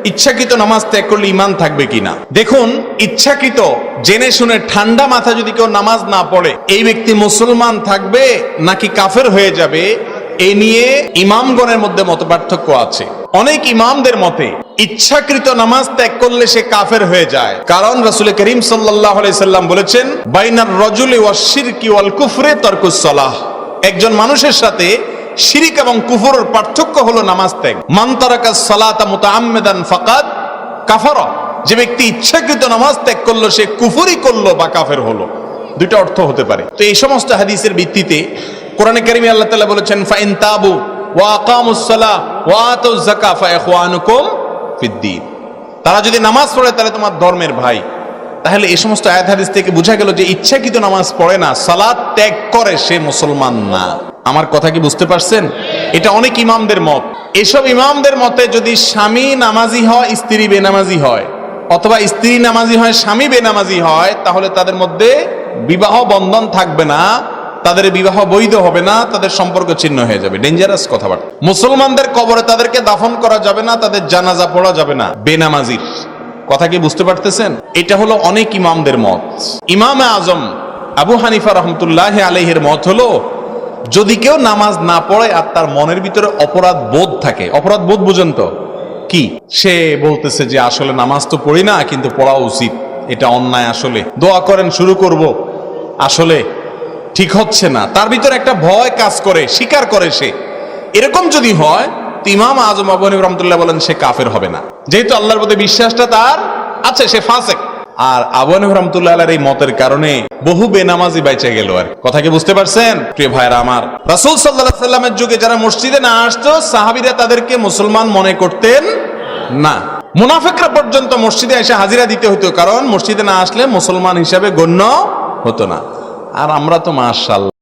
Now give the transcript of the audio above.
ইচ্ছাকৃত নামাজ ত্যাগ করলে ঈমান থাকবে কিনা। দেখুন, ইচ্ছাকৃত জেনে শুনে ঠান্ডা মাথা যদি কেউ নামাজ না পড়ে, এই ব্যক্তি মুসলমান থাকবে নাকি কাফের হয়ে যাবে, এই নিয়ে ইমামগণের মধ্যে মতপার্থক্য আছে। অনেক ইমামদের মতে ইচ্ছাকৃত নামাজ ত্যাগ করলে সে কাফের হয়ে যায়, কারণ রাসূল করিম সাল্লাল্লাহু আলাইহি সাল্লাম বলেছেন, বাইনার রাজুলি ওয়াশ শিরকি ওয়াল কুফরি তারকুস সালাহ। একজন মানুষের সাথে শিরিক এবং কুফরের পার্থক্য হলো নামাজ ত্যাগ। মান তারাকাস সালাতা মুতাআম্মিদান ফাকাদ কাফারা। যে ব্যক্তি ইচ্ছাকৃত নামাজ ত্যাগ করলো সে কুফরি করলো বা কাফের হলো। দুইটা অর্থ হতে পারে। তো এই সমস্ত হাদিসের ভিত্তিতে কোরআনে কারিমে আল্লাহ তাআলা বলেছেন, ফাইন তাবু ওয়া আকামুস সালাহ ওয়া আতুজ যাকাত ফাইখওয়ানুকুম ফিদ্দীন। তারা যদি নামাজ পড়ে তাহলে তোমার ধর্মের ভাই। তাহলে এই সমস্ত আয়াত হাদিস থেকে বোঝা গেল যে ইচ্ছাকৃত নামাজ পড়ে না, সালাত ত্যাগ করে সে মুসলমান না। আমার কথা কি বুঝতে পারছেন? এটা অনেক ইমামদের মত। এসব ইমামদের মতে যদি স্বামী নামাজি হয়, স্ত্রী বেনামাজি হয়, অথবা স্ত্রী নামাজি হয়, স্বামী বেনামাজি হয়, তাহলে তাদের মধ্যে বিবাহ বন্ধন থাকবে না, তাদের বিবাহ বৈধ হবে না, তাদের সম্পর্ক ছিন্ন হয়ে যাবে। ডেঞ্জারাস কথাবার্তা। মুসলমানদের কবরে তাদেরকে দাফন করা যাবে না, তাদের জানাজা পড়া যাবে না বেনামাজির। কথা কি বুঝতে পারতেছেন? এটা হলো অনেক ইমামদের মত। ইমাম আজম আবু হানিফা রহমতুল্লাহ আলাইহির মত হলো, যদি কেউ নামাজ না পড়ে আর তার মনের ভিতরে অপরাধ বোধ থাকে, অপরাধ বোধ বুঝেন তো কি, সে বলতেছে যে আসলে নামাজ তো পড়ি না কিন্তু পড়া উচিত, এটা অন্যায়, আসলে দোয়া করেন শুরু করব, আসলে ঠিক হচ্ছে না, তার ভিতরে একটা ভয় কাজ করে, স্বীকার করে সে, এরকম যদি হয়, ইমাম আজম আবু হানিফা রাহমাতুল্লাহ বলেন সে কাফের হবে না, যেহেতু আল্লাহর প্রতি বিশ্বাসটা তার আছে, সে ফাসিক। আর আবু হানিফা রাহমাতুল্লাহ আলাইহির এই মতের কারণে বহু বেনামাজি বেঁচে গেল। আর কথা কি বুঝতে পারছেন প্রিয় ভাইরা আমার? রাসূল সাল্লাল্লাহু আলাইহি সাল্লামের যুগে যারা মসজিদে না আসতো, সাহাবীরা তাদেরকে মুসলমান মনে করতেন না। মুনাফিকরা পর্যন্ত মসজিদে এসে হাজিরা দিতে হতো, কারণ মসজিদে না আসলে মুসলমান হিসাবে গণ্য হতো না। আর আমরা তো মাশাআল্লাহ